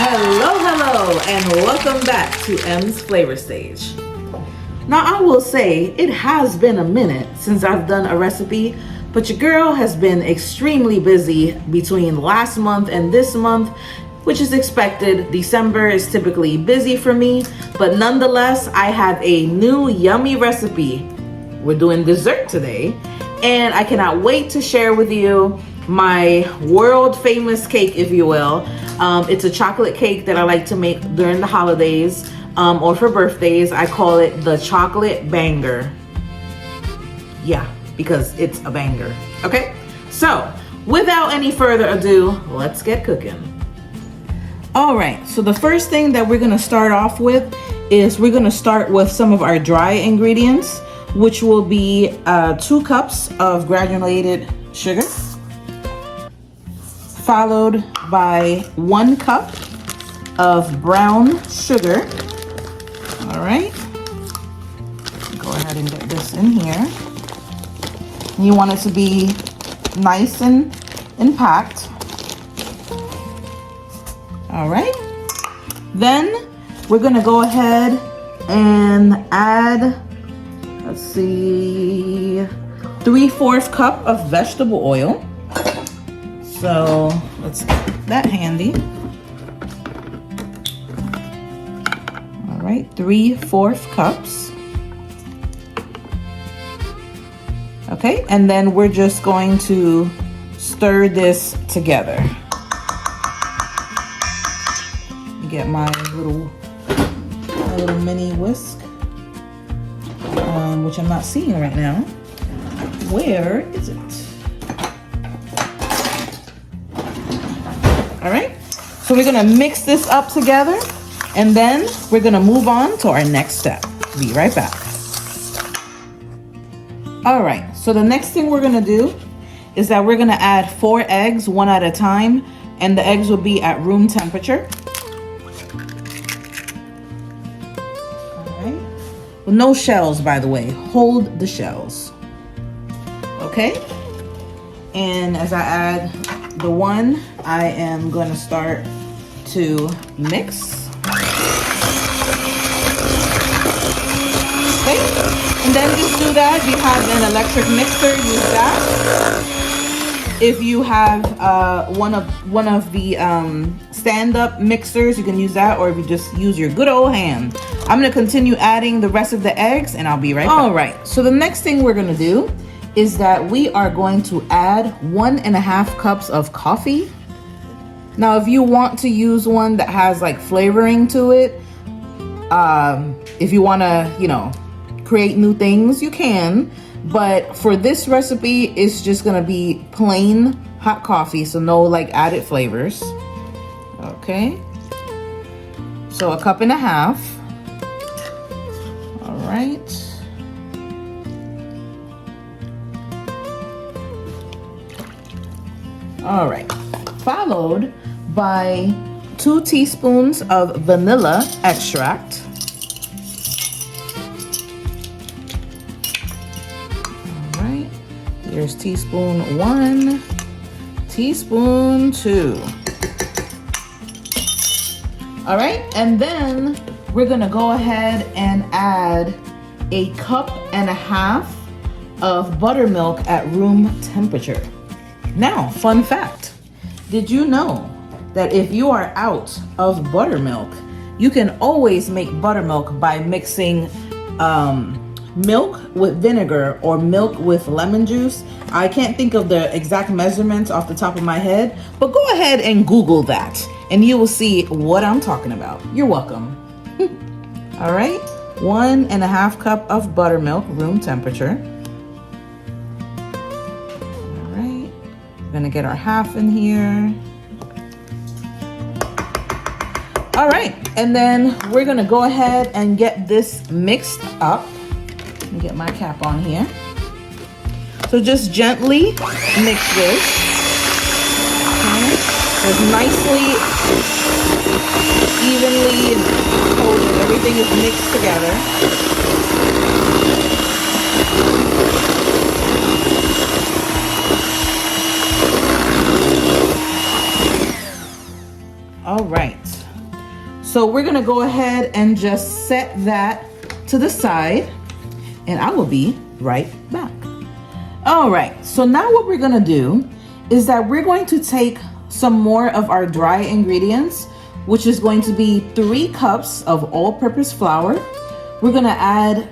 Hello, and welcome back to M's Flavor Stage. Now, I will say it has been a minute since I've done a recipe, but your girl has been extremely busy between last month and this month, which is expected. December is typically busy for me, but nonetheless, I have a new yummy recipe. We're doing dessert today, and I cannot wait to share with you my world famous cake, if you will. It's a chocolate cake that I like to make during the holidays or for birthdays. I call it the chocolate banger. Yeah, because it's a banger. Okay, so without any further ado, let's get cooking. All right, so the first thing that we're gonna start off with is we're gonna start with some of our dry ingredients, which will be 2 cups of granulated sugar, followed by 1 cup of brown sugar. All right, go ahead and get this in here. You want it to be nice and packed. All right, then we're gonna go ahead and add, let's see, 3/4 cup of vegetable oil. So let's get that handy. All right, 3/4 cups. Okay, and then we're just going to stir this together. Get my little mini whisk, which I'm not seeing right now. Where is it? All right, so we're gonna mix this up together, and then we're gonna move on to our next step. Be right back. All right, so the next thing we're gonna do is that we're gonna add 4 eggs, 1 at a time, and the eggs will be at room temperature. All right, well, no shells, by the way. Hold the shells. Okay, and as I add the 1, I am going to start to mix. Okay, and then just do that. If you have an electric mixer, use that. If you have one of the stand-up mixers, you can use that, or if you just use your good old hand. I'm going to continue adding the rest of the eggs, and I'll be right back. All right, so the next thing we're going to do is that we are going to add 1.5 cups of coffee. Now, if you want to use one that has like flavoring to it, if you want to, create new things, you can. But for this recipe, it's just gonna be plain hot coffee, so no like added flavors. Okay. So 1.5 cups. All right. All right, followed by 2 teaspoons of vanilla extract. All right, here's teaspoon 1, teaspoon 2. All right, and then we're gonna go ahead and add 1.5 cups of buttermilk at room temperature. Now, fun fact, did you know that if you are out of buttermilk, you can always make buttermilk by mixing milk with vinegar or milk with lemon juice? I can't think of the exact measurements off the top of my head, but go ahead and Google that and you will see what I'm talking about. You're welcome. All right, 1.5 cups of buttermilk, room temperature. We're gonna get our half in here. All right, and then we're gonna go ahead and get this mixed up. Let me get my cap on here. So just gently mix this. Okay. Just nicely, evenly coated. Everything is mixed together. All right, So we're gonna go ahead and just set that to the side, and I will be right back. All right, so now what we're gonna do is that we're going to take some more of our dry ingredients, which is going to be 3 cups of all-purpose flour. We're gonna add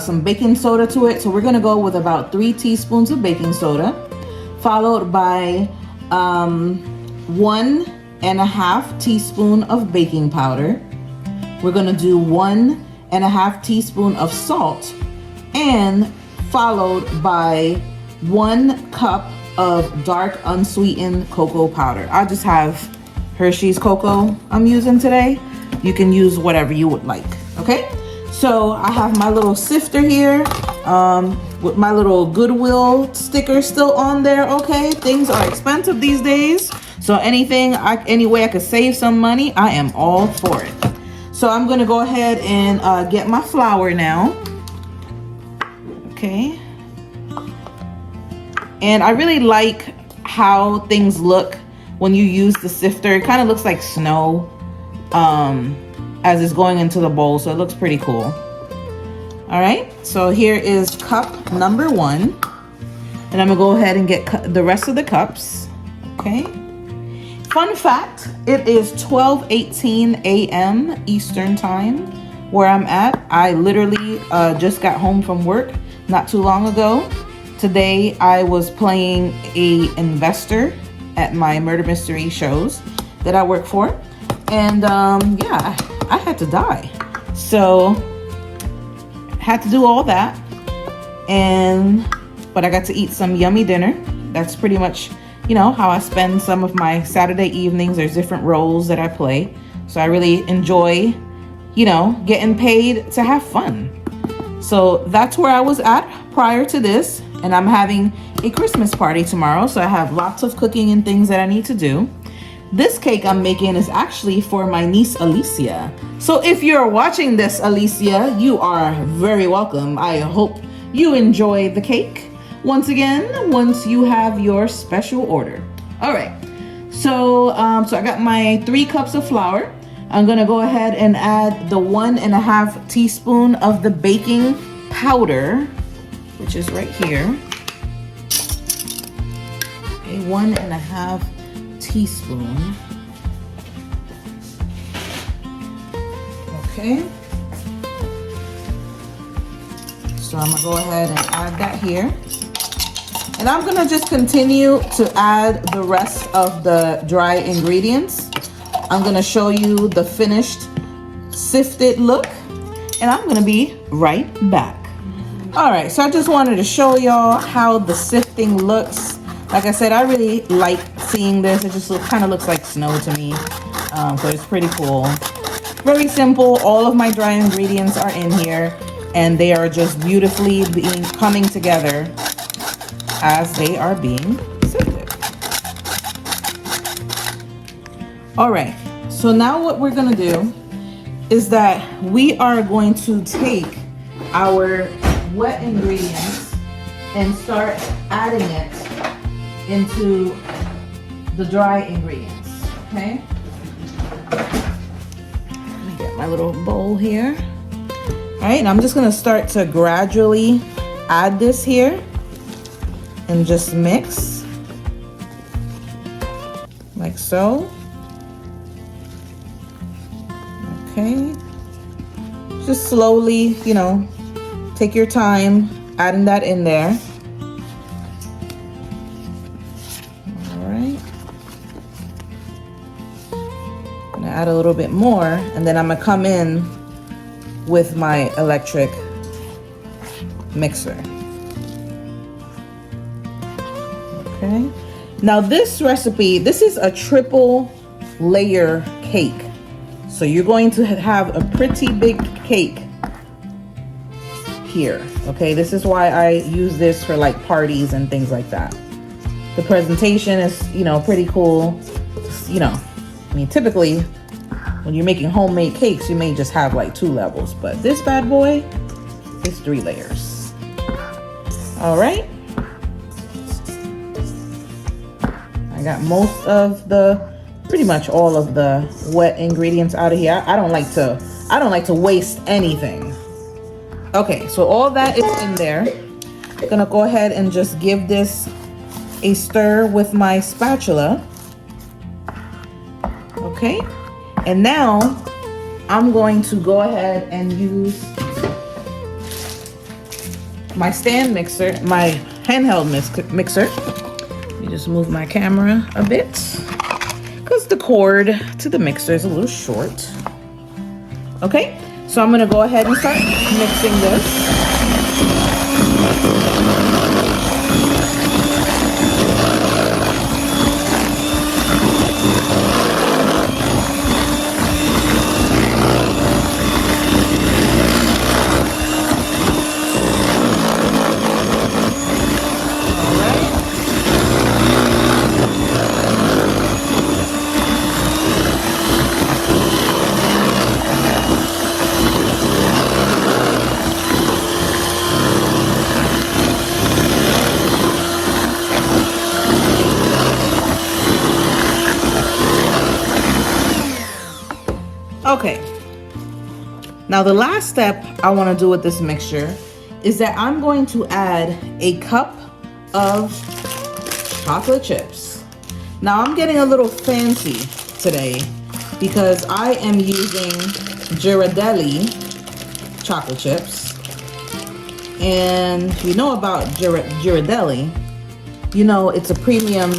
some baking soda to it. So we're gonna go with about 3 teaspoons of baking soda, followed by 1.5 teaspoon of baking powder. We're gonna do 1.5 teaspoon of salt, and followed by 1 cup of dark unsweetened cocoa powder. I just have Hershey's cocoa I'm using today. You can use whatever you would like, okay? So I have my little sifter here with my little Goodwill sticker still on there, okay? Things are expensive these days, so any way I could save some money, I am all for it. So I'm gonna go ahead and get my flour now, okay? And I really like how things look when you use the sifter. It kind of looks like snow as it's going into the bowl, so it looks pretty cool. All right, so here is cup number 1, and I'm gonna go ahead and get the rest of the cups, okay? Fun fact, it is 12:18 a.m. Eastern time where I'm at. I literally just got home from work not too long ago. Today I was playing a investor at my murder mystery shows that I work for, and yeah, I had to die, so had to do all that, but I got to eat some yummy dinner. That's pretty much, you know, how I spend some of my Saturday evenings. There's different roles that I play, so I really enjoy, you know, getting paid to have fun. So that's where I was at prior to this, and I'm having a Christmas party tomorrow, so I have lots of cooking and things that I need to do. This cake I'm making is actually for my niece Alicia. So if you're watching this, Alicia, you are very welcome. I hope you enjoy the cake once again once you have your special order. All right, so I got my 3 cups of flour. I'm gonna go ahead and add the 1.5 teaspoon of the baking powder, which is right here. Okay, 1.5 teaspoon. Okay. So I'm gonna go ahead and add that here. And I'm gonna just continue to add the rest of the dry ingredients. I'm gonna show you the finished sifted look, and I'm gonna be right back. All right, so I just wanted to show y'all how the sifting looks. Like I said, I really like seeing this. It just kind of looks like snow to me, so it's pretty cool. Very simple. All of my dry ingredients are in here, and they are just beautifully coming together as they are being sifted. All right, so now what we're gonna do is that we are going to take our wet ingredients and start adding it into the dry ingredients, okay? Let me get my little bowl here. All right, and I'm just gonna start to gradually add this here and just mix like so. Okay, just slowly, you know, take your time adding that in there. All right, gonna add a little bit more, and then I'm gonna come in with my electric mixer. Okay, now this recipe, this is a triple layer cake. So you're going to have a pretty big cake here, okay? This is why I use this for like parties and things like that. The presentation is, you know, pretty cool. You know, I mean, typically when you're making homemade cakes, you may just have like 2 levels, but this bad boy is 3 layers. All right. I got most of the pretty much all of the wet ingredients out of here. I don't like to waste anything. Okay, so all that is in there. I'm gonna go ahead and just give this a stir with my spatula. Okay, and now I'm going to go ahead and use my stand mixer, my handheld mixer. Let me just move my camera a bit because the cord to the mixer is a little short. Okay, so I'm gonna go ahead and start mixing this. Okay, now the last step I want to do with this mixture is that I'm going to add a cup of chocolate chips. Now I'm getting a little fancy today because I am using Ghirardelli chocolate chips. And you know about Ghirardelli, you know it's a premium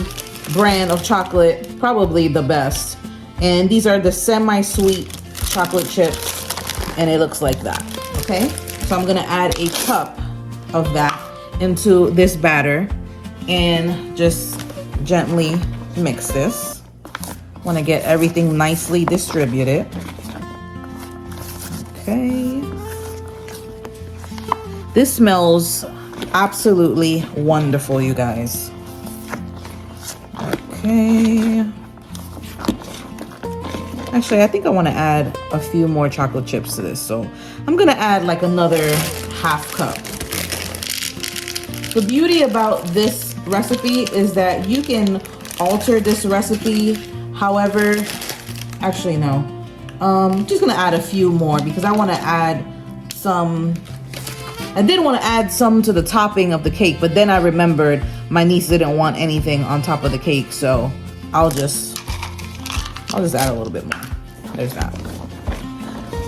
brand of chocolate, probably the best. And these are the semi-sweet chocolate chips, and it looks like that, okay? So I'm gonna add a cup of that into this batter and just gently mix this. Wanna get everything nicely distributed. Okay. This smells absolutely wonderful, you guys. Okay. Actually, I think I want to add a few more chocolate chips to this. So I'm going to add like another half cup. The beauty about this recipe is that you can alter this recipe. However, actually, no. I'm just going to add a few more because I want to add some. I did want to add some to the topping of the cake, but then I remembered my niece didn't want anything on top of the cake. So I'll just add a little bit more. There's that.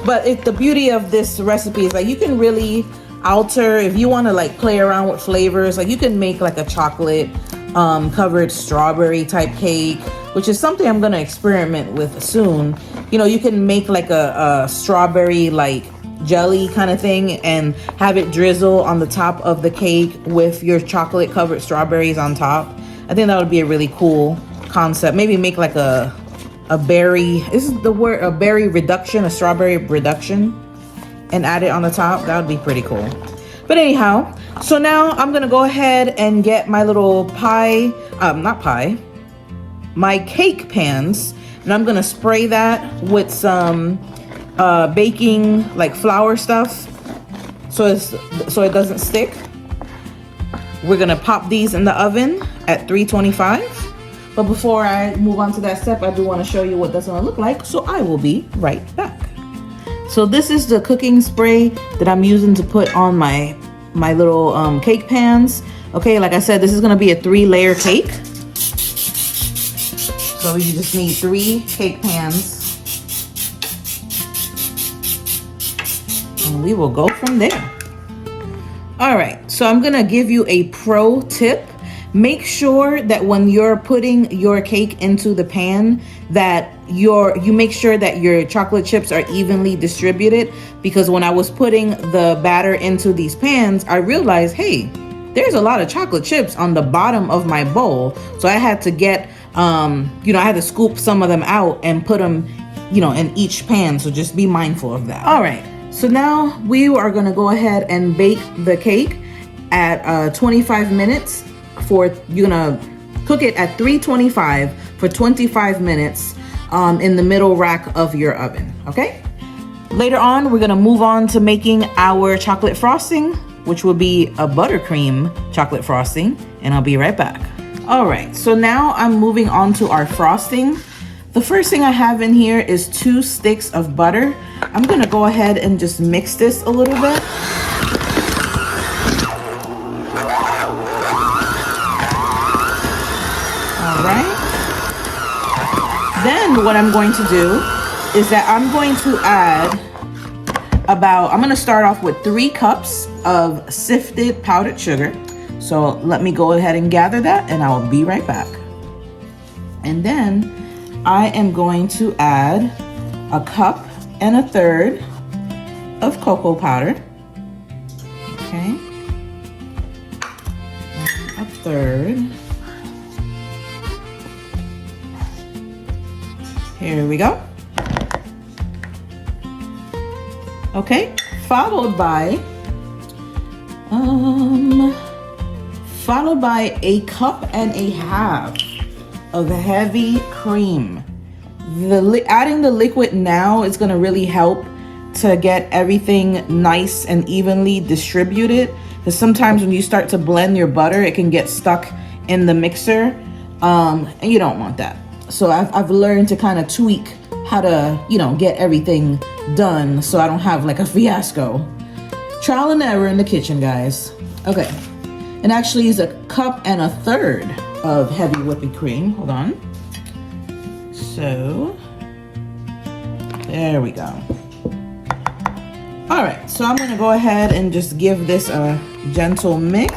But the beauty of this recipe is like you can really alter if you want to like play around with flavors. Like you can make like a chocolate covered strawberry type cake, which is something I'm gonna experiment with soon. You know, you can make like a strawberry like jelly kind of thing and have it drizzle on the top of the cake with your chocolate covered strawberries on top. I think that would be a really cool concept. Maybe make like a berry, this is the word, a berry reduction, a strawberry reduction, and add it on the top. That would be pretty cool. But anyhow, so now I'm gonna go ahead and get my little my cake pans, and I'm gonna spray that with some baking like flour stuff so it doesn't stick. We're gonna pop these in the oven at 325. But before I move on to that step, I do want to show you what that's going to look like. So I will be right back. So this is the cooking spray that I'm using to put on my little cake pans. Okay, like I said, this is going to be a 3-layer cake. So you just need 3 cake pans. And we will go from there. All right, so I'm going to give you a pro tip. Make sure that when you're putting your cake into the pan that you make sure that your chocolate chips are evenly distributed, because when I was putting the batter into these pans, I realized, hey, there's a lot of chocolate chips on the bottom of my bowl. So I had to get, I had to scoop some of them out and put them, in each pan. So just be mindful of that. All right, so now we are gonna go ahead and bake the cake at 25 minutes. You're gonna cook it at 325 for 25 minutes in the middle rack of your oven, okay? Later on, we're gonna move on to making our chocolate frosting, which will be a buttercream chocolate frosting, and I'll be right back. All right, so now I'm moving on to our frosting. The first thing I have in here is 2 sticks of butter. I'm gonna go ahead and just mix this a little bit. All right. Then what I'm going to do is that I'm going to add I'm gonna start off with 3 cups of sifted powdered sugar. So let me go ahead and gather that and I will be right back. And then I am going to add 1.3 cups of cocoa powder. Okay. 1/3. Here we go. Okay, followed by 1.5 cups of heavy cream. Adding the liquid now is gonna really help to get everything nice and evenly distributed. Because sometimes when you start to blend your butter, it can get stuck in the mixer, and you don't want that. So I've learned to kind of tweak how to, get everything done so I don't have like a fiasco. Trial and error in the kitchen, guys. Okay, and actually it's 1.3 cups of heavy whipping cream. Hold on. So, there we go. All right, so I'm gonna go ahead and just give this a gentle mix.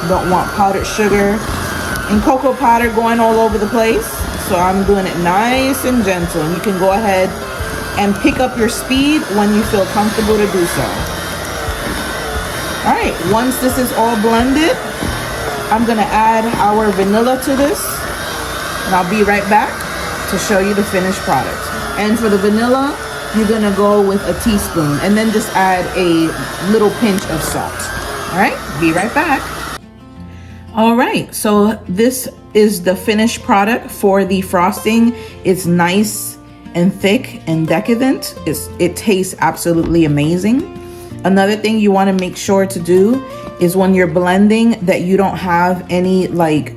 Don't want powdered sugar and cocoa powder going all over the place. So I'm doing it nice and gentle. And you can go ahead and pick up your speed when you feel comfortable to do so. All right, once this is all blended, I'm gonna add our vanilla to this. And I'll be right back to show you the finished product. And for the vanilla, you're gonna go with a teaspoon and then just add a little pinch of salt. All right, be right back. All right, so this is the finished product for the frosting. It's nice and thick and decadent. It tastes absolutely amazing. Another thing you wanna make sure to do is when you're blending that you don't have any like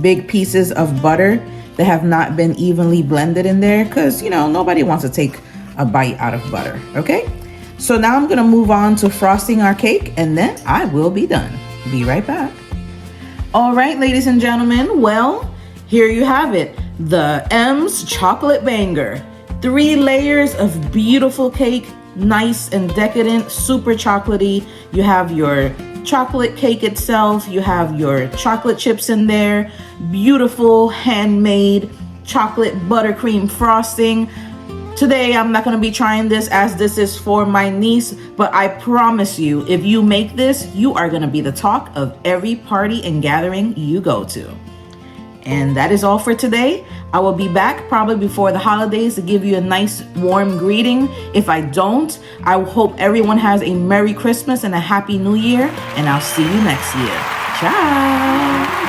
big pieces of butter that have not been evenly blended in there, because nobody wants to take a bite out of butter. Okay, so now I'm gonna move on to frosting our cake and then I will be done. Be right back. All right, ladies and gentlemen, well, here you have it, the M's Chocolate Banger. 3 layers of beautiful cake, nice and decadent, super chocolatey. You have your chocolate cake itself, you have your chocolate chips in there, beautiful handmade chocolate buttercream frosting. Today, I'm not gonna be trying this as this is for my niece, but I promise you, if you make this, you are gonna be the talk of every party and gathering you go to. And that is all for today. I will be back probably before the holidays to give you a nice warm greeting. If I don't, I hope everyone has a Merry Christmas and a Happy New Year, and I'll see you next year. Ciao!